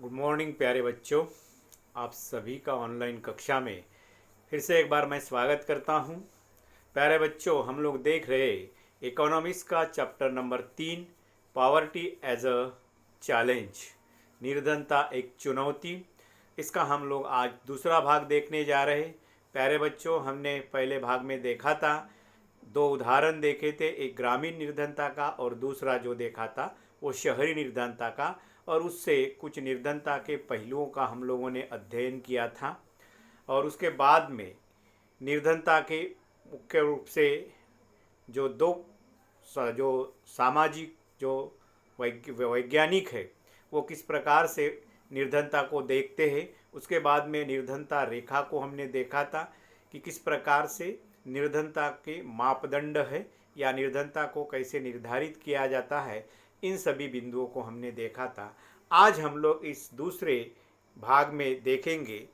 Good morning प्यारे बच्चों। आप सभी का ऑनलाइन कक्षा में फिर से एक बार मैं स्वागत करता हूं। प्यारे बच्चों, हम लोग देख रहे इकोनॉमिक्स का chapter number 3, poverty as a challenge, निर्धनता एक चुनौती। इसका हम लोग आज दूसरा भाग देखने जा रहे। प्यारे बच्चों, हमने पहले भाग में देखा था, दो उदाहरण देखे थे, एक ग्रामीण निर्धनता का और दूसरा जो देखा था वो शहरी निर्धनता का, और उससे कुछ निर्धनता के पहलुओं का हम लोगों ने अध्ययन किया था। और उसके बाद में निर्धनता के मुख्य रूप से जो जो सामाजिक जो वैज्ञानिक है वो किस प्रकार से निर्धनता को देखते हैं। उसके बाद में निर्धनता रेखा को हमने देखा था कि किस प्रकार से निर्धनता के मापदंड है या निर्धनता को कैसे निर्धारित किया जाता है। इन सभी बिंदुओं को हमने देखा था। आज हम लोग इस दूसरे भाग में देखेंगे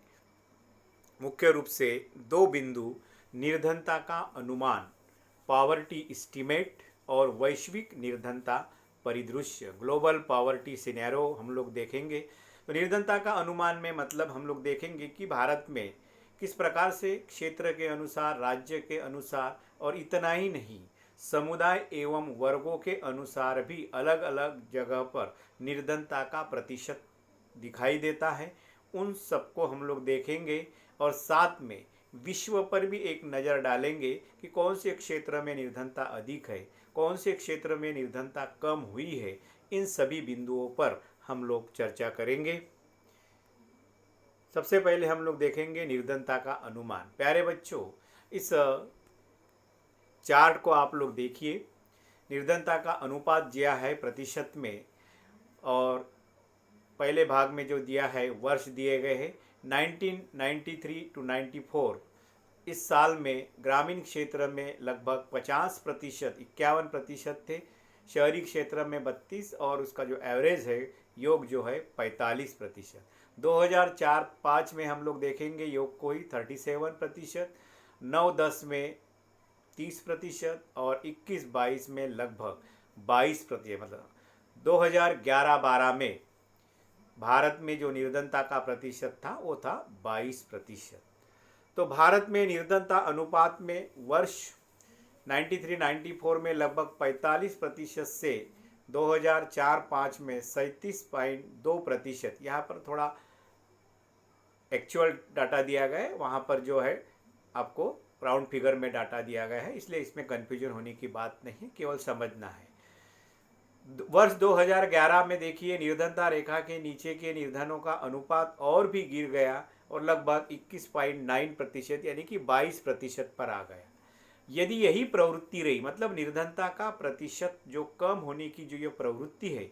मुख्य रूप से दो बिंदु, निर्धनता का अनुमान, पॉवर्टी एस्टीमेट, और वैश्विक निर्धनता परिदृश्य, ग्लोबल पॉवर्टी सिनेरियो हम लोग देखेंगे। तो निर्धनता का अनुमान में मतलब हम लोग देखेंगे कि भारत में किस प्रकार से क्षेत्र के अनुसार, राज्य के अनुसार, और इतना ही नहीं, समुदाय एवं वर्गों के अनुसार भी अलग अलग जगह पर निर्धनता का प्रतिशत दिखाई देता है। उन सबको हम लोग देखेंगे और साथ में विश्व पर भी एक नज़र डालेंगे कि कौन से क्षेत्र में निर्धनता अधिक है, कौन से क्षेत्र में निर्धनता कम हुई है। इन सभी बिंदुओं पर हम लोग चर्चा करेंगे। सबसे पहले हम लोग देखेंगे निर्धनता का अनुमान। प्यारे बच्चों, इस चार्ट को आप लोग देखिए। निर्धनता का अनुपात दिया है प्रतिशत में, और पहले भाग में जो दिया है वर्ष दिए गए हैं 1993 टू 94। इस साल में ग्रामीण क्षेत्र में लगभग 50%, 51% थे, शहरी क्षेत्र में 32, और उसका जो एवरेज है योग जो है 45%। 2004-05 में हम लोग देखेंगे योग को ही 37%, 9-10 में 30%, और 21-22 में लगभग 22%। मतलब 2011-12 में भारत में जो निर्धनता का प्रतिशत था वो था 22%। तो भारत में निर्धनता अनुपात में वर्ष 93-94 में लगभग 45% से 2004-05 में 37.2%। यहाँ पर थोड़ा एक्चुअल डाटा दिया गया है, वहाँ पर जो है आपको राउंड फिगर में डाटा दिया गया है, इसलिए इसमें कन्फ्यूजन होने की बात नहीं, केवल समझना है। वर्ष 2011 में देखिए निर्धनता रेखा के नीचे के निर्धनों का अनुपात और भी गिर गया और लगभग 21.9% यानी कि 22% पर आ गया। यदि यही प्रवृत्ति रही, मतलब निर्धनता का प्रतिशत जो कम होने की जो ये प्रवृत्ति है,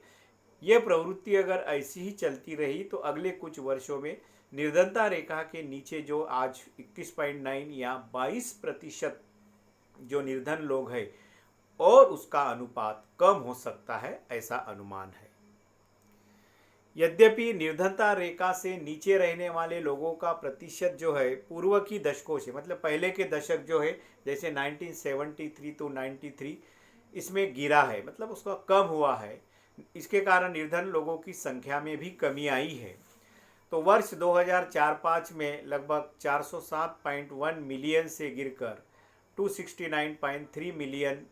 ये प्रवृत्ति अगर ऐसी ही चलती रही तो अगले कुछ वर्षों में निर्धनता रेखा के नीचे जो आज 21.9 या 22% जो निर्धन लोग हैं और उसका अनुपात कम हो सकता है, ऐसा अनुमान है। यद्यपि निर्धनता रेखा से नीचे रहने वाले लोगों का प्रतिशत जो है पूर्व की दशकों से, मतलब पहले के दशक जो है जैसे 1973 to 93, इसमें गिरा है, मतलब उसका कम हुआ है। इसके कारण निर्धन लोगों की संख्या में भी कमी आई है। तो वर्ष 2004-05 में लगभग 407.1 मिलियन से गिरकर 269.3 मिलियन,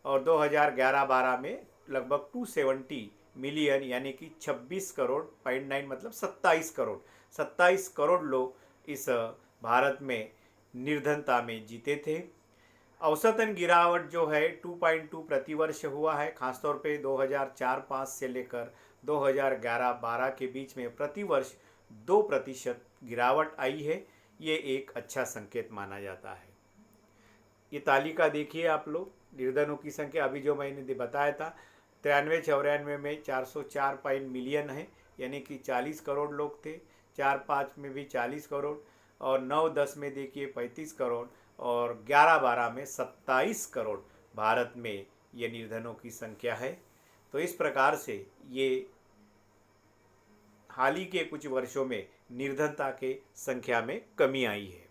और 2011-12 में लगभग 270 मिलियन यानी कि 26 करोड़ 0.9 मतलब 27 करोड़ लोग इस भारत में निर्धनता में जीते थे। औसतन गिरावट जो है 2.2 प्रतिवर्ष हुआ है, खासतौर पे 2004-05 से लेकर 2011-12 के बीच में प्रतिवर्ष 2% गिरावट आई है। ये एक अच्छा संकेत माना जाता है। ये तालिका देखिए आप लोग, निर्धनों की संख्या अभी जो मैंने बताया था 93-94 में 404 मिलियन है, यानी कि 40 करोड़ लोग थे। 4-5 में भी 40 करोड़, और 9-10 में देखिए 35 करोड़, और 11-12 में 27 करोड़ भारत में ये निर्धनों की संख्या है। तो इस प्रकार से ये हाल ही के कुछ वर्षों में निर्धनता के संख्या में कमी आई है।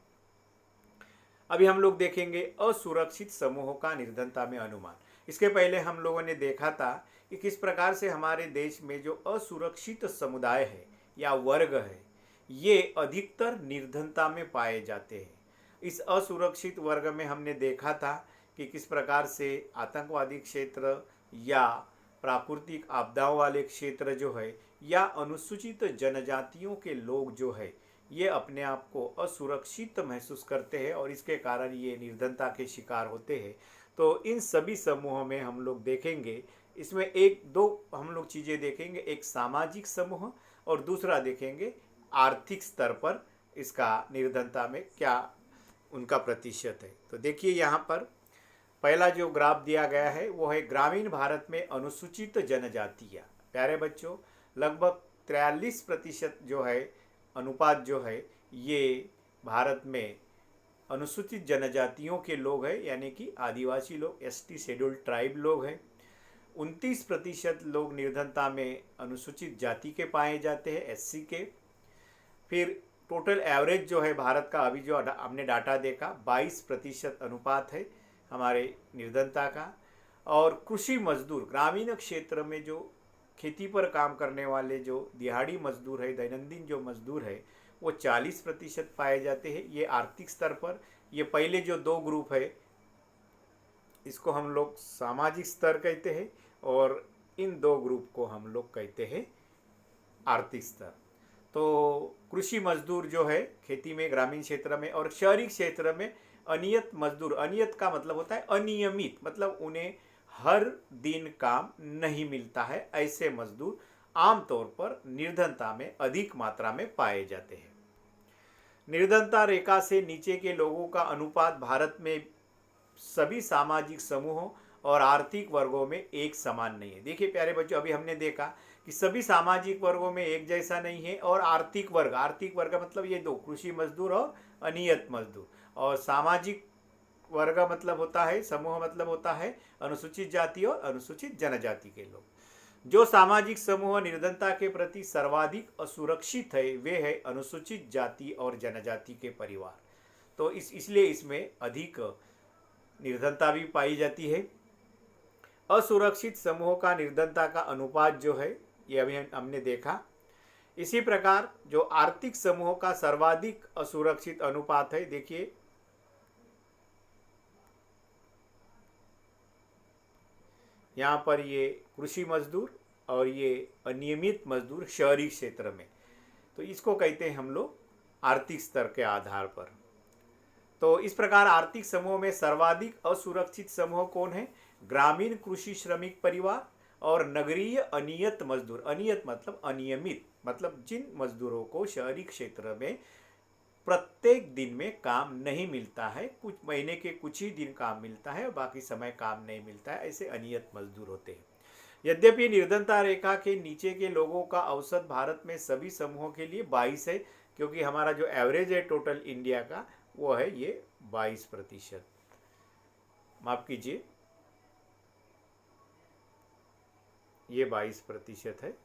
अभी हम लोग देखेंगे असुरक्षित समूहों का निर्धनता में अनुमान। इसके पहले हम लोगों ने देखा था कि किस प्रकार से हमारे देश में जो असुरक्षित समुदाय है या वर्ग है, ये अधिकतर निर्धनता में पाए जाते हैं। इस असुरक्षित वर्ग में हमने देखा था कि किस प्रकार से आतंकवादी क्षेत्र या प्राकृतिक आपदाओं वाले क्षेत्र जो है या अनुसूचित जनजातियों के लोग जो है ये अपने आप को असुरक्षित महसूस करते हैं और इसके कारण ये निर्धनता के शिकार होते हैं। तो इन सभी समूहों में हम लोग देखेंगे, इसमें एक दो हम लोग चीज़ें देखेंगे, एक सामाजिक समूह और दूसरा देखेंगे आर्थिक स्तर पर इसका निर्धनता में क्या उनका प्रतिशत है। तो देखिए यहाँ पर पहला जो ग्राफ दिया गया है वो है ग्रामीण भारत में अनुसूचित जनजातियाँ। प्यारे बच्चों, लगभग 43% जो है अनुपात जो है ये भारत में अनुसूचित जनजातियों के लोग हैं, यानी कि आदिवासी लोग, एसटी शेड्यूल्ड ट्राइब लोग हैं। 29% लोग निर्धनता में अनुसूचित जाति के पाए जाते हैं, एससी के। फिर टोटल एवरेज जो है भारत का अभी जो हमने डाटा देखा 22% अनुपात है हमारे निर्धनता का। और कृषि मजदूर, ग्रामीण क्षेत्र में जो खेती पर काम करने वाले जो दिहाड़ी मजदूर है, दैनंदिन जो मजदूर है, वो 40% पाए जाते हैं। ये आर्थिक स्तर पर ये पहले जो दो ग्रुप है इसको हम लोग सामाजिक स्तर कहते हैं और इन दो ग्रुप को हम लोग कहते हैं आर्थिक स्तर। तो कृषि मजदूर जो है खेती में ग्रामीण क्षेत्र में, और शहरी क्षेत्र में अनियत मजदूर, अनियत का मतलब होता है अनियमित, मतलब उन्हें हर दिन काम नहीं मिलता है, ऐसे मजदूर आमतौर पर निर्धनता में अधिक मात्रा में पाए जाते हैं। निर्धनता रेखा से नीचे के लोगों का अनुपात भारत में सभी सामाजिक समूहों और आर्थिक वर्गों में एक समान नहीं है। देखिए प्यारे बच्चों, अभी हमने देखा कि सभी सामाजिक वर्गों में एक जैसा नहीं है, और आर्थिक वर्ग मतलब ये दो, कृषि मजदूर और अनियत मजदूर। और सामाजिक वर्ग मतलब होता है, समूह मतलब होता है अनुसूचित जाति और अनुसूचित जनजाति के लोग। जो सामाजिक समूह निर्धनता के प्रति सर्वाधिक असुरक्षित है वे है अनुसूचित जाति और जनजाति के परिवार। तो इसलिए इसमें अधिक निर्धनता भी पाई जाती है। असुरक्षित समूहों का निर्धनता का अनुपात जो है ये अभी हमने देखा। इसी प्रकार जो आर्थिक समूहों का सर्वाधिक असुरक्षित अनुपात है, देखिए यहाँ पर ये कृषि मजदूर और ये अनियमित मजदूर शहरी क्षेत्र में, तो इसको कहते हैं हम लोग आर्थिक स्तर के आधार पर। तो इस प्रकार आर्थिक समूह में सर्वाधिक असुरक्षित समूह कौन है? ग्रामीण कृषि श्रमिक परिवार और नगरीय अनियत मजदूर। अनियत मतलब अनियमित, मतलब जिन मजदूरों को शहरी क्षेत्र में प्रत्येक दिन में काम नहीं मिलता है, कुछ महीने के कुछ ही दिन काम मिलता है और बाकी समय काम नहीं मिलता है, ऐसे अनियत मजदूर होते हैं। यद्यपि निर्धनता रेखा के नीचे के लोगों का औसत भारत में सभी समूहों के लिए 22 है, क्योंकि हमारा जो एवरेज है टोटल इंडिया का वो है ये 22%, माफ कीजिए ये 22% है।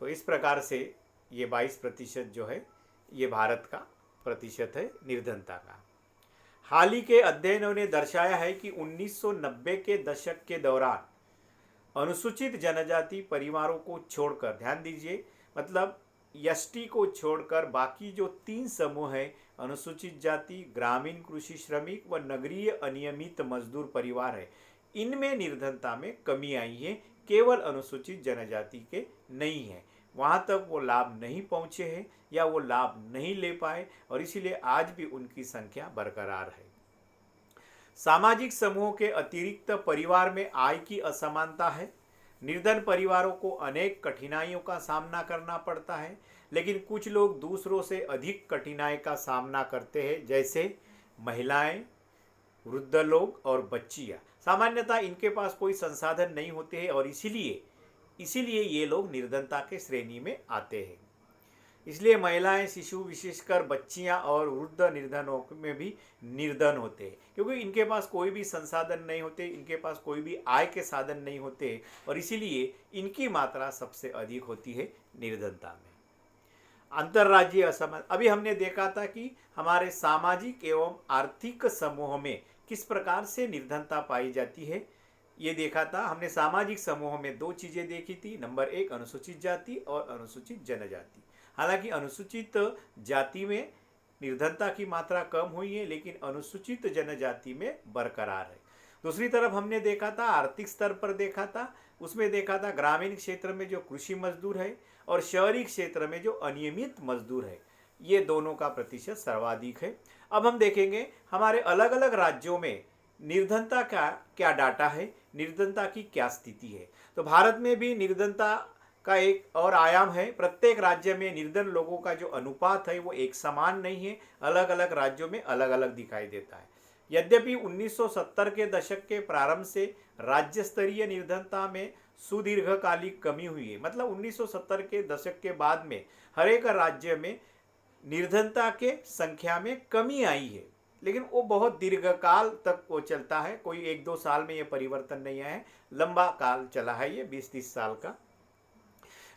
तो इस प्रकार से ये 22% जो है ये भारत का प्रतिशत है निर्धनता का। हाल ही के अध्ययनों ने दर्शाया है कि 1990 के दशक के दौरान अनुसूचित जनजाति परिवारों को छोड़कर, ध्यान दीजिए, मतलब एसटी को छोड़कर बाकी जो 3 समूह हैं, अनुसूचित जाति, ग्रामीण कृषि श्रमिक व नगरीय अनियमित मजदूर परिवार है, इनमें निर्धनता में कमी आई है। केवल अनुसूचित जनजाति के नहीं है, वहाँ तक वो लाभ नहीं पहुँचे हैं या वो लाभ नहीं ले पाए, और इसीलिए आज भी उनकी संख्या बरकरार है। सामाजिक समूहों के अतिरिक्त परिवार में आय की असमानता है। निर्धन परिवारों को अनेक कठिनाइयों का सामना करना पड़ता है, लेकिन कुछ लोग दूसरों से अधिक कठिनाई का सामना करते हैं, जैसे महिलाएं, वृद्ध लोग और बच्चियां। सामान्यतः इनके पास कोई संसाधन नहीं होते हैं और इसीलिए ये लोग निर्धनता के श्रेणी में आते हैं। इसलिए महिलाएं, शिशु, विशेषकर बच्चियां और वृद्ध निर्धनों में भी निर्धन होते हैं, क्योंकि इनके पास कोई भी संसाधन नहीं होते, इनके पास कोई भी आय के साधन नहीं होते, और इसीलिए इनकी मात्रा सबसे अधिक होती है निर्धनता में। अंतर्राज्यीय असमान, अभी हमने देखा था कि हमारे सामाजिक एवं आर्थिक समूह में किस प्रकार से निर्धनता पाई जाती है। ये देखा था हमने। सामाजिक समूहों में दो चीज़ें देखी थी, नंबर एक अनुसूचित जाति और अनुसूचित जनजाति। हालांकि अनुसूचित जाति में निर्धनता की मात्रा कम हुई है, लेकिन अनुसूचित जनजाति में बरकरार है। दूसरी तरफ हमने देखा था आर्थिक स्तर पर देखा था, उसमें देखा था ग्रामीण क्षेत्र में जो कृषि मजदूर है और शहरी क्षेत्र में जो अनियमित मजदूर है, ये दोनों का प्रतिशत सर्वाधिक है। अब हम देखेंगे हमारे अलग अलग राज्यों में निर्धनता का क्या डाटा है, निर्धनता की क्या स्थिति है। तो भारत में भी निर्धनता का एक और आयाम है। प्रत्येक राज्य में निर्धन लोगों का जो अनुपात है वो एक समान नहीं है, अलग अलग राज्यों में अलग अलग दिखाई देता है। यद्यपि 1970 के दशक के प्रारंभ से राज्य स्तरीय निर्धनता में सुदीर्घकालिक कमी हुई है। मतलब 1970 के दशक के बाद में हर एक राज्य में निर्धनता के संख्या में कमी आई है, लेकिन वो बहुत दीर्घकाल तक वो चलता है। कोई 1-2 साल में ये परिवर्तन नहीं आया है, लंबा काल चला है ये 20-30 साल का।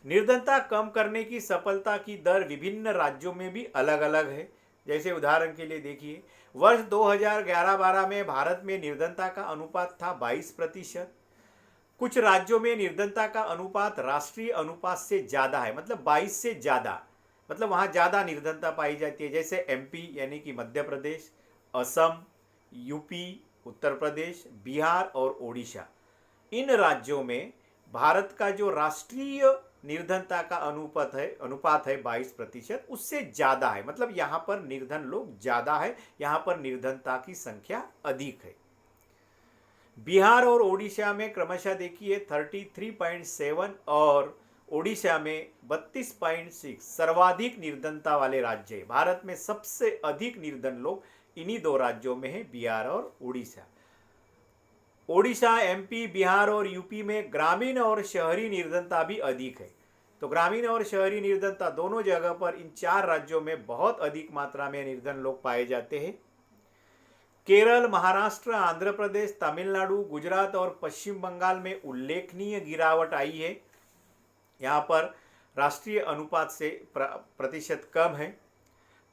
निर्धनता कम करने की सफलता की दर विभिन्न राज्यों में भी अलग अलग है। जैसे उदाहरण के लिए देखिए, वर्ष 2011-12 में भारत में निर्धनता का अनुपात था 22%। कुछ राज्यों में निर्धनता का अनुपात राष्ट्रीय अनुपात से ज़्यादा है, मतलब 22 से ज़्यादा, मतलब वहाँ ज़्यादा निर्धनता पाई जाती है। जैसे एमपी यानी कि मध्य प्रदेश, असम, यूपी, उत्तर प्रदेश, बिहार और ओडिशा। इन राज्यों में भारत का जो राष्ट्रीय निर्धनता का अनुपात है 22%, उससे ज़्यादा है। मतलब यहाँ पर निर्धन लोग ज़्यादा है, यहाँ पर निर्धनता की संख्या अधिक है। बिहार और ओडिशा में क्रमशः देखिए 33.7 और ओडिशा में 32.6 सर्वाधिक निर्धनता वाले राज्य है। भारत में सबसे अधिक निर्धन लोग इन्हीं दो राज्यों में है, बिहार और ओडिशा। ओडिशा, एमपी, बिहार और यूपी में ग्रामीण और शहरी निर्धनता भी अधिक है। तो ग्रामीण और शहरी निर्धनता दोनों जगह पर इन 4 राज्यों में बहुत अधिक मात्रा में निर्धन लोग पाए जाते हैं। केरल, महाराष्ट्र, आंध्र प्रदेश, तमिलनाडु, गुजरात और पश्चिम बंगाल में उल्लेखनीय गिरावट आई है। यहाँ पर राष्ट्रीय अनुपात से प्रतिशत कम है।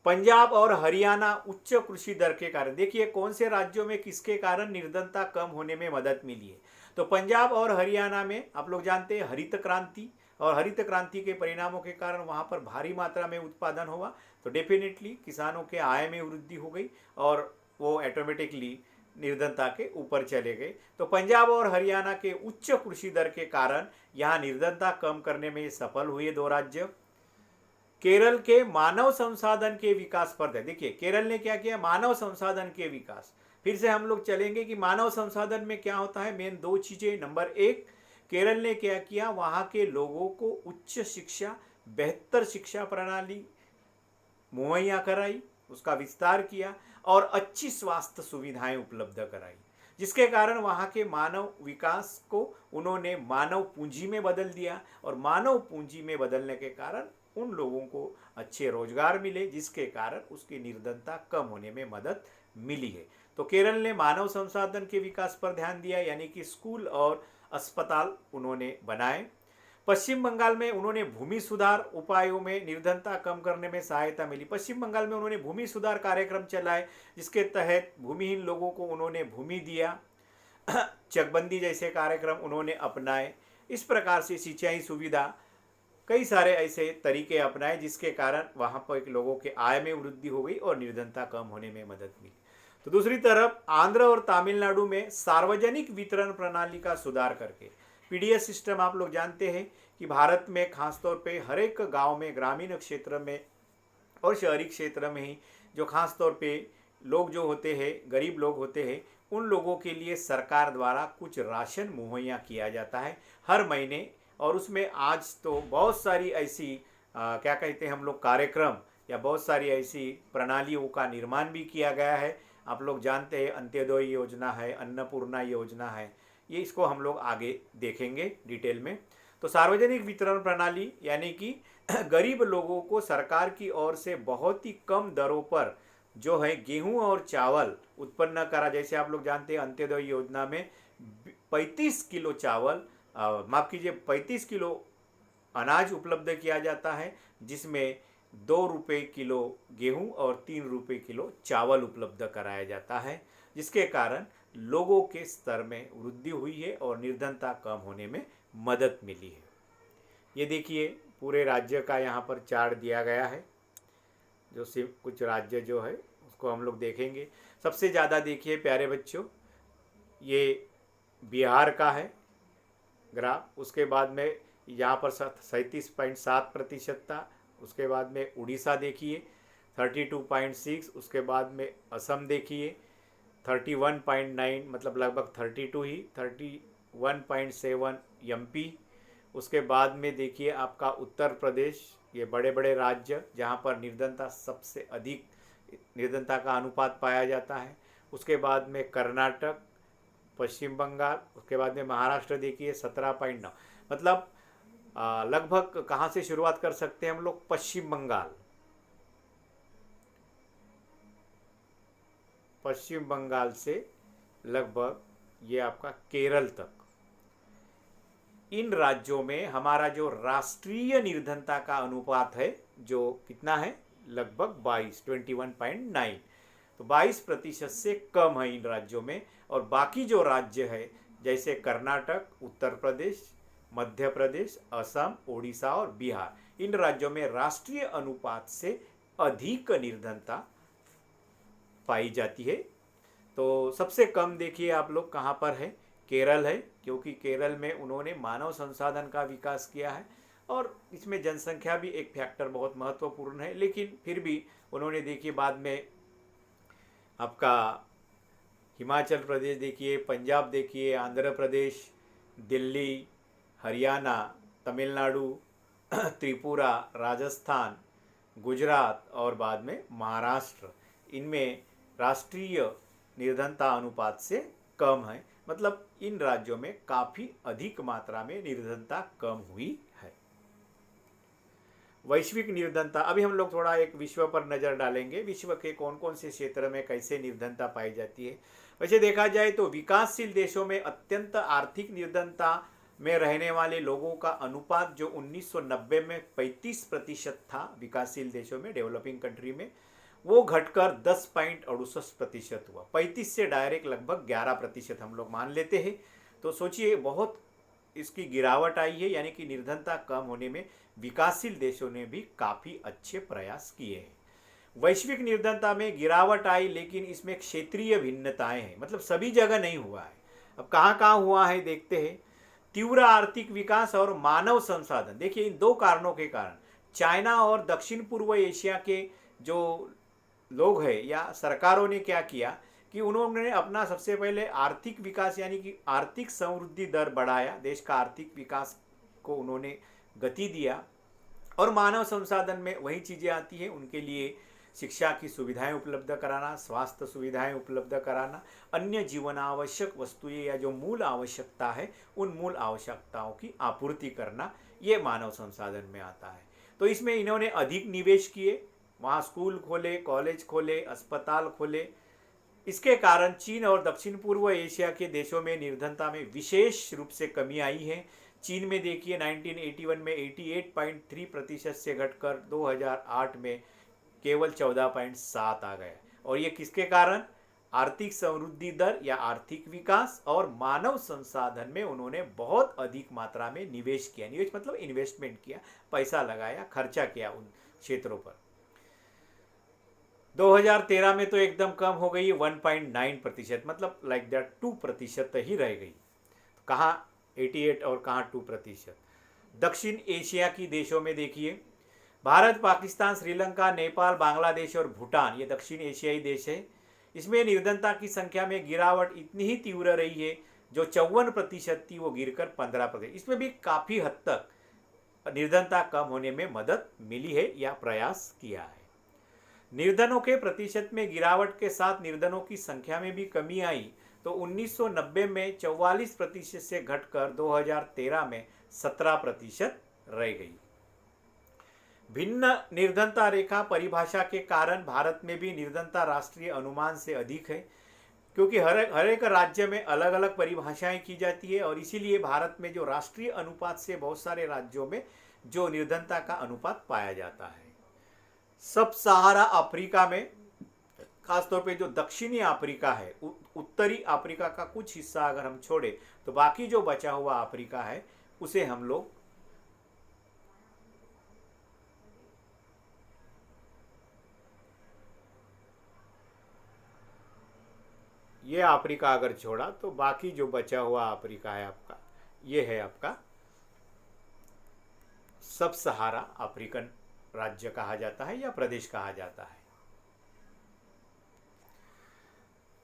पंजाब और हरियाणा उच्च कृषि दर के कारण, देखिए कौन से राज्यों में किसके कारण निर्धनता कम होने में मदद मिली है। तो पंजाब और हरियाणा में आप लोग जानते हैं हरित क्रांति, और हरित क्रांति के परिणामों के कारण वहाँ पर भारी मात्रा में उत्पादन हुआ, तो डेफिनेटली किसानों के आय में वृद्धि हो गई और वो ऑटोमेटिकली निर्धनता के ऊपर चले गए। तो पंजाब और हरियाणा के उच्च कृषि दर के कारण यहाँ निर्धनता कम करने में सफल हुए दो राज्य। केरल के मानव संसाधन के विकास पर है। देखिए केरल ने क्या किया, मानव संसाधन के विकास। फिर से हम लोग चलेंगे कि मानव संसाधन में क्या होता है। मेन दो चीजें, नंबर एक, केरल ने क्या किया, वहाँ के लोगों को उच्च शिक्षा, बेहतर शिक्षा प्रणाली मुहैया कराई, उसका विस्तार किया और अच्छी स्वास्थ्य सुविधाएं उपलब्ध कराई, जिसके कारण वहाँ के मानव विकास को उन्होंने मानव पूंजी में बदल दिया और मानव पूंजी में बदलने के कारण उन लोगों को अच्छे रोजगार मिले, जिसके कारण उसकी निर्धनता कम होने में मदद मिली है। तो केरल ने मानव संसाधन के विकास पर ध्यान दिया, यानी कि स्कूल और अस्पताल उन्होंने बनाए। पश्चिम बंगाल में उन्होंने भूमि सुधार उपायों में निर्धनता कम करने में सहायता मिली। पश्चिम बंगाल में उन्होंने भूमि सुधार कार्यक्रम चलाए, जिसके तहत भूमिहीन लोगों को उन्होंने भूमि दिया। चकबंदी जैसे कार्यक्रम उन्होंने अपनाए। इस प्रकार से सिंचाई सुविधा, कई सारे ऐसे तरीके अपनाए, जिसके कारण वहाँ पर लोगों के आय में वृद्धि हो गई और निर्धनता कम होने में मदद मिली। तो दूसरी तरफ आंध्र और तमिलनाडु में सार्वजनिक वितरण प्रणाली का सुधार करके, पीडीएस सिस्टम आप लोग जानते हैं कि भारत में खासतौर पे हर एक गांव में, ग्रामीण क्षेत्र में और शहरी क्षेत्र में ही जो खासतौर पे लोग जो होते हैं, गरीब लोग होते हैं, उन लोगों के लिए सरकार द्वारा कुछ राशन मुहैया किया जाता है हर महीने। और उसमें आज तो बहुत सारी ऐसी क्या कहते हैं हम लोग, कार्यक्रम या बहुत सारी ऐसी प्रणालियों का निर्माण भी किया गया है। आप लोग जानते हैं अंत्योदय योजना है, अन्नपूर्णा योजना है, ये इसको हम लोग आगे देखेंगे डिटेल में। तो सार्वजनिक वितरण प्रणाली यानी कि गरीब लोगों को सरकार की ओर से बहुत ही कम दरों पर जो है गेहूं और चावल उत्पन्न करा। जैसे आप लोग जानते हैं अंत्योदय योजना में 35 किलो चावल, माफ कीजिए 35 किलो अनाज उपलब्ध किया जाता है, जिसमें 2 रुपये किलो गेहूं और 3 रुपये किलो चावल उपलब्ध कराया जाता है, जिसके कारण लोगों के स्तर में वृद्धि हुई है और निर्धनता कम होने में मदद मिली है। ये देखिए पूरे राज्य का यहाँ पर चार्ट दिया गया है, जो सिर्फ कुछ राज्य जो है उसको हम लोग देखेंगे। सबसे ज़्यादा देखिए प्यारे बच्चों, ये बिहार का है ग्राफ, उसके बाद में यहाँ पर 37.7% था, उसके बाद में उड़ीसा देखिए 32.6, उसके बाद में असम देखिए 31.9, मतलब लगभग 32 ही 31.7 एमपी। उसके बाद में देखिए आपका उत्तर प्रदेश, ये बड़े बड़े राज्य जहाँ पर निर्धनता सबसे अधिक निर्धनता का अनुपात पाया जाता है। उसके बाद में कर्नाटक, पश्चिम बंगाल, उसके बाद में महाराष्ट्र देखिए 17.9, मतलब लगभग कहाँ से शुरुआत कर सकते हैं हम लोग, पश्चिम बंगाल, पश्चिम बंगाल से लगभग ये आपका केरल तक। इन राज्यों में हमारा जो राष्ट्रीय निर्धनता का अनुपात है जो कितना है, लगभग 21.9, तो 22% से कम है इन राज्यों में। और बाकी जो राज्य है जैसे कर्नाटक, उत्तर प्रदेश, मध्य प्रदेश, असम, ओडिशा और बिहार, इन राज्यों में राष्ट्रीय अनुपात से अधिक निर्धनता पाई जाती है। तो सबसे कम देखिए आप लोग कहाँ पर है, केरल है, क्योंकि केरल में उन्होंने मानव संसाधन का विकास किया है और इसमें जनसंख्या भी एक फैक्टर बहुत महत्वपूर्ण है। लेकिन फिर भी उन्होंने देखिए बाद में आपका हिमाचल प्रदेश देखिए, पंजाब देखिए, आंध्र प्रदेश, दिल्ली, हरियाणा, तमिलनाडु, त्रिपुरा, राजस्थान, गुजरात और बाद में महाराष्ट्र, इनमें राष्ट्रीय निर्धनता अनुपात से कम है। मतलब इन राज्यों में काफ़ी अधिक मात्रा में निर्धनता कम हुई है। वैश्विक निर्धनता, अभी हम लोग थोड़ा एक विश्व पर नज़र डालेंगे, विश्व के कौन कौन से क्षेत्र में कैसे निर्धनता पाई जाती है। वैसे देखा जाए तो विकासशील देशों में अत्यंत आर्थिक निर्धनता में रहने वाले लोगों का अनुपात जो 1990 में 35% था विकासशील देशों में, डेवलपिंग कंट्री में, वो घटकर 10.68% हुआ। 35 से डायरेक्ट लगभग 11% हम लोग मान लेते हैं। तो सोचिए बहुत इसकी गिरावट आई है, यानी कि निर्धनता कम होने में विकासशील देशों ने भी काफ़ी अच्छे प्रयास किए हैं। वैश्विक निर्धनता में गिरावट आई, लेकिन इसमें क्षेत्रीय भिन्नताएं हैं, मतलब सभी जगह नहीं हुआ है। अब कहाँ कहाँ हुआ है देखते हैं। तीव्र आर्थिक विकास और मानव संसाधन, देखिए इन दो कारणों के कारण चाइना और दक्षिण पूर्व एशिया के जो लोग हैं या सरकारों ने क्या किया कि उन्होंने अपना सबसे पहले आर्थिक विकास यानी कि आर्थिक समृद्धि दर बढ़ाया, देश का आर्थिक विकास को उन्होंने गति दिया। और मानव संसाधन में वही चीज़ें आती हैं, उनके लिए शिक्षा की सुविधाएं उपलब्ध कराना, स्वास्थ्य सुविधाएं उपलब्ध कराना, अन्य जीवन आवश्यक वस्तुएं या जो मूल आवश्यकता है उन मूल आवश्यकताओं की आपूर्ति करना, ये मानव संसाधन में आता है। तो इसमें इन्होंने अधिक निवेश किए, वहाँ स्कूल खोले, कॉलेज खोले, अस्पताल खोले। इसके कारण चीन और दक्षिण पूर्व एशिया के देशों में निर्धनता में विशेष रूप से कमी आई है। चीन में देखिए 1981 में 88.3% से घटकर 2008 में केवल 14.7 आ गया। और ये किसके कारण, आर्थिक समृद्धि दर या आर्थिक विकास और मानव संसाधन में उन्होंने बहुत अधिक मात्रा में निवेश किया। निवेश मतलब इन्वेस्टमेंट किया, पैसा लगाया, खर्चा किया उन क्षेत्रों पर। 2013 में तो एकदम कम हो गई 1.9%, मतलब लाइक दैट 2% ही रह गई। कहाँ 88 और कहाँ 2%। दक्षिण एशिया की देशों में देखिए भारत, पाकिस्तान, श्रीलंका, नेपाल, बांग्लादेश और भूटान, ये दक्षिण एशियाई देश है। इसमें निर्धनता की संख्या में गिरावट इतनी ही तीव्र रही है, जो 54% थी वो गिरकर 15%। इसमें भी काफ़ी हद तक निर्धनता कम होने में मदद मिली है या प्रयास किया है। निर्धनों के प्रतिशत में गिरावट के साथ निर्धनों की संख्या में भी कमी आई। तो 1990 में 44% से घटकर 2013 में 17% रह गई। भिन्न निर्धनता रेखा परिभाषा के कारण भारत में भी निर्धनता राष्ट्रीय अनुमान से अधिक है, क्योंकि हर एक राज्य में अलग अलग परिभाषाएं की जाती है। और इसीलिए भारत में जो राष्ट्रीय अनुपात से बहुत सारे राज्यों में जो निर्धनता का अनुपात पाया जाता है। सब सहारा अफ्रीका में खासतौर पे जो दक्षिणी अफ्रीका है, उत्तरी अफ्रीका का कुछ हिस्सा अगर हम छोड़े तो बाकी जो बचा हुआ अफ्रीका है उसे हम लोग ये अफ्रीका अगर छोड़ा तो बाकी जो बचा हुआ अफ्रीका है आपका, ये है आपका सब सहारा अफ्रीकन राज्य कहा जाता है या प्रदेश कहा जाता है।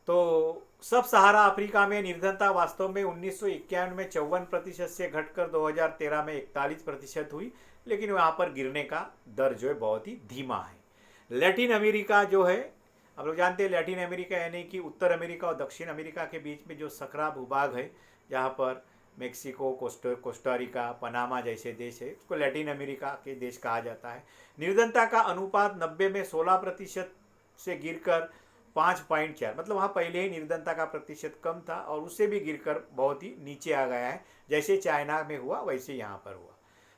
तो सब सहारा अफ्रीका में निर्धनता वास्तव में 1991 में 54% से घटकर 2013 में 41% हुई, लेकिन वहाँ पर गिरने का दर जो है बहुत ही धीमा है। लैटिन अमेरिका जो है, आप लोग जानते हैं लैटिन अमेरिका यानी कि उत्तर अमेरिका और दक्षिण अमेरिका के बीच में जो सकरा भूभाग है, जहाँ पर मेक्सिको, कोस्टारिका, पनामा जैसे देश है, उसको लैटिन अमेरिका के देश कहा जाता है। निर्धनता का अनुपात 90 में 16% से गिरकर 5.4, मतलब वहाँ पहले ही निर्धनता का प्रतिशत कम था और उससे भी गिरकर बहुत ही नीचे आ गया है। जैसे चाइना में हुआ वैसे यहाँ पर हुआ।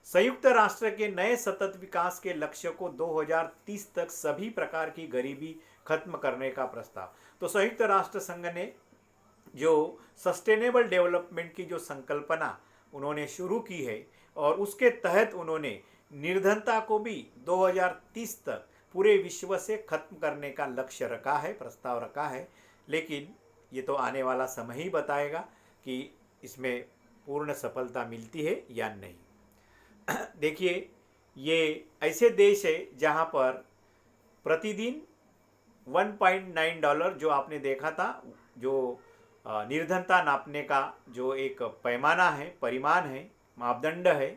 संयुक्त राष्ट्र के नए सतत विकास के लक्ष्य को 2030 तक सभी प्रकार की गरीबी खत्म करने का प्रस्ताव। तो संयुक्त राष्ट्र संघ ने जो सस्टेनेबल डेवलपमेंट की जो संकल्पना उन्होंने शुरू की है और उसके तहत उन्होंने निर्धनता को भी 2030 तक पूरे विश्व से खत्म करने का लक्ष्य रखा है, प्रस्ताव रखा है। लेकिन ये तो आने वाला समय ही बताएगा कि इसमें पूर्ण सफलता मिलती है या नहीं। देखिए, ये ऐसे देश है जहाँ पर प्रतिदिन $1.9 जो आपने देखा था, जो निर्धनता नापने का जो एक पैमाना है, परिमाण है, मापदंड है,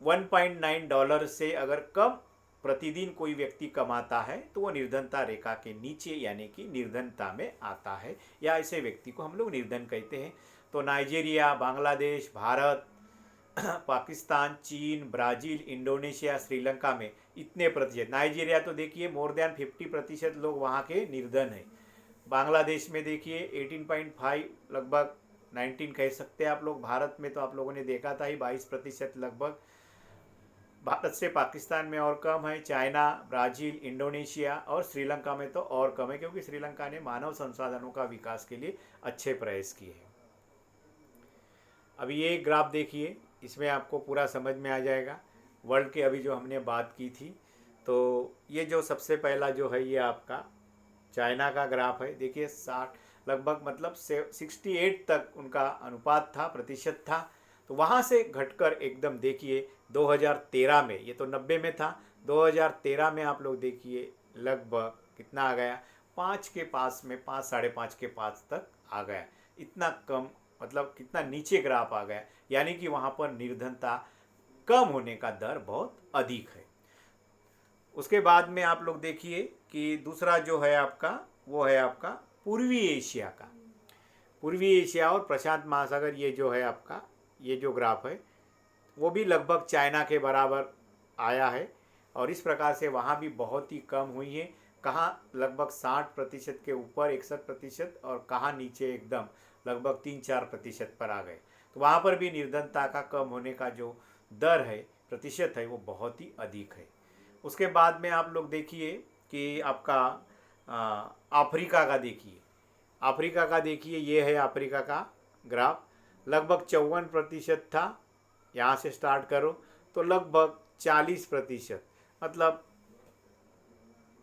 $1.9 से अगर कम प्रतिदिन कोई व्यक्ति कमाता है तो वो निर्धनता रेखा के नीचे यानी कि निर्धनता में आता है, या ऐसे व्यक्ति को हम लोग निर्धन कहते हैं। तो नाइजीरिया, बांग्लादेश, भारत, पाकिस्तान, चीन, ब्राज़ील, इंडोनेशिया, श्रीलंका में इतने प्रतिशत। नाइजीरिया तो देखिए मोर देन 50% लोग वहाँ के निर्धन हैं। बांग्लादेश में देखिए 18.5, लगभग 19 कह सकते हैं आप लोग। भारत में तो आप लोगों ने देखा था ही 22% लगभग। भारत से पाकिस्तान में और कम है। चाइना, ब्राज़ील, इंडोनेशिया और श्रीलंका में तो और कम है, क्योंकि श्रीलंका ने मानव संसाधनों का विकास के लिए अच्छे प्रयास किए हैं। अभी ये ग्राफ देखिए, इसमें आपको पूरा समझ में आ जाएगा वर्ल्ड के अभी जो हमने बात की थी। तो ये जो सबसे पहला जो है ये आपका चाइना का ग्राफ है। देखिए 60 लगभग, मतलब 68 तक उनका अनुपात था, प्रतिशत था। तो वहाँ से घटकर एकदम देखिए 2013 में, ये तो 90 में था, 2013 में आप लोग देखिए लगभग कितना आ गया, 5 के पास में, 5 साढ़े 5 के पास तक आ गया। इतना कम, मतलब कितना नीचे ग्राफ आ गया, यानी कि वहाँ पर निर्धनता कम होने का दर बहुत अधिक है। उसके बाद में आप लोग देखिए कि दूसरा जो है आपका, वो है आपका पूर्वी एशिया का। पूर्वी एशिया और प्रशांत महासागर, ये जो है आपका, ये जो ग्राफ है वो भी लगभग चाइना के बराबर आया है। और इस प्रकार से वहाँ भी बहुत ही कम हुई है। कहाँ लगभग 60% के ऊपर 61%, और कहाँ नीचे एकदम लगभग 3-4% पर आ गए। तो वहाँ पर भी निर्धनता का कम होने का जो दर है, प्रतिशत है, वो बहुत ही अधिक है। उसके बाद में आप लोग देखिए कि आपका अफ्रीका का देखिए, अफ्रीका का देखिए, ये है अफ्रीका का ग्राफ। लगभग 54% था, यहाँ से स्टार्ट करो तो लगभग 40%, मतलब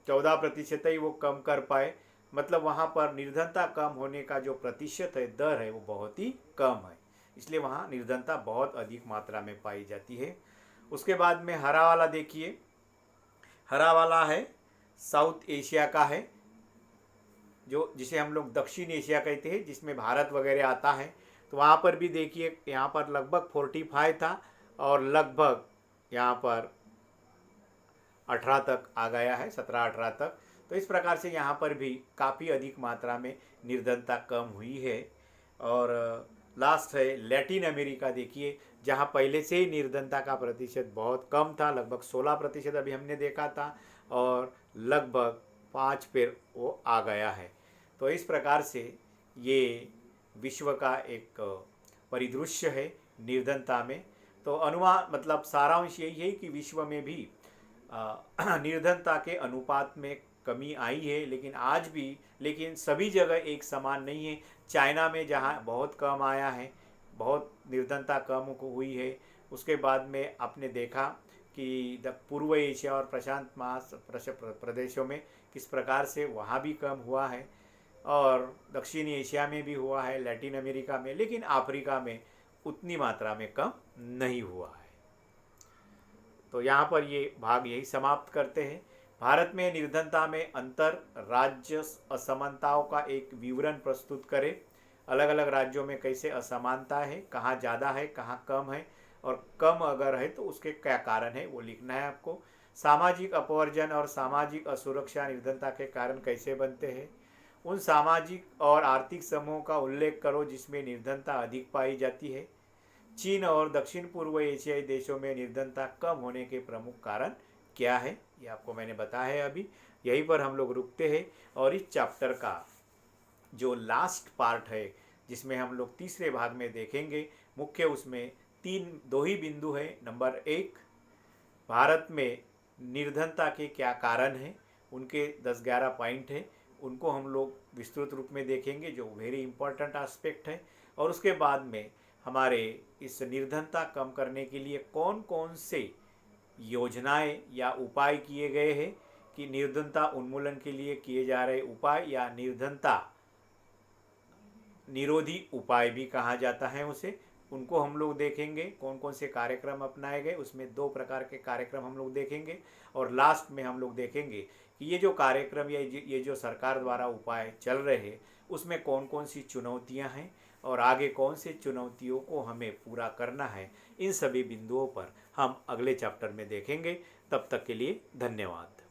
14% ही वो कम कर पाए। मतलब वहाँ पर निर्धनता कम होने का जो प्रतिशत है, दर है, वो बहुत ही कम है। इसलिए वहाँ निर्धनता बहुत अधिक मात्रा में पाई जाती है। उसके बाद में हरा वाला देखिए, हरा वाला है साउथ एशिया का है, जो जिसे हम लोग दक्षिण एशिया कहते हैं, जिसमें भारत वगैरह आता है। तो वहाँ पर भी देखिए, यहाँ पर लगभग 45 था और लगभग यहाँ पर 18 तक आ गया है, 17-18 तक। तो इस प्रकार से यहाँ पर भी काफ़ी अधिक मात्रा में निर्धनता कम हुई है। और लास्ट है लैटिन अमेरिका देखिए, जहाँ पहले से ही निर्धनता का प्रतिशत बहुत कम था, लगभग 16% अभी हमने देखा था, और लगभग 5 पर वो आ गया है। तो इस प्रकार से ये विश्व का एक परिदृश्य है निर्धनता में। तो अनुमान, मतलब सारांश यही है कि विश्व में भी निर्धनता के अनुपात में कमी आई है, लेकिन सभी जगह एक समान नहीं है। चाइना में जहाँ बहुत कम आया है, बहुत निर्धनता कम हुई है, उसके बाद में आपने देखा कि पूर्व एशिया और प्रशांत प्रदेशों में किस प्रकार से वहाँ भी कम हुआ है, और दक्षिणी एशिया में भी हुआ है, लैटिन अमेरिका में, लेकिन अफ्रीका में उतनी मात्रा में कम नहीं हुआ है। तो यहाँ पर ये भाग यही समाप्त करते हैं। भारत में निर्धनता में अंतर राज्य असमानताओं का एक विवरण प्रस्तुत करें। अलग अलग राज्यों में कैसे असमानता है, कहाँ ज़्यादा है, कहाँ कम है, और कम अगर है तो उसके क्या कारण है वो लिखना है आपको। सामाजिक अपवर्जन और सामाजिक असुरक्षा निर्धनता के कारण कैसे बनते हैं। उन सामाजिक और आर्थिक समूहों का उल्लेख करो जिसमें निर्धनता अधिक पाई जाती है। चीन और दक्षिण पूर्व एशियाई देशों में निर्धनता कम होने के प्रमुख कारण क्या है, ये आपको मैंने बताया है अभी। यहीं पर हम लोग रुकते हैं, और इस चैप्टर का जो लास्ट पार्ट है, जिसमें हम लोग तीसरे भाग में देखेंगे, मुख्य उसमें दो ही बिंदु है। नंबर 1, भारत में निर्धनता के क्या कारण हैं, उनके 10-11 पॉइंट हैं, उनको हम लोग विस्तृत रूप में देखेंगे, जो वेरी इंपॉर्टेंट एस्पेक्ट है। और उसके बाद में हमारे इस निर्धनता कम करने के लिए कौन कौन से योजनाएं या उपाय किए गए हैं, कि निर्धनता उन्मूलन के लिए किए जा रहे उपाय, या निर्धनता निरोधी उपाय भी कहा जाता है उसे, उनको हम लोग देखेंगे। कौन कौन से कार्यक्रम अपनाए गए, उसमें 2 प्रकार के कार्यक्रम हम लोग देखेंगे। और लास्ट में हम लोग देखेंगे कि ये जो कार्यक्रम या ये जो सरकार द्वारा उपाय चल रहे हैं, उसमें कौन कौन सी चुनौतियां हैं, और आगे कौन से चुनौतियों को हमें पूरा करना है। इन सभी बिंदुओं पर हम अगले चैप्टर में देखेंगे। तब तक के लिए धन्यवाद।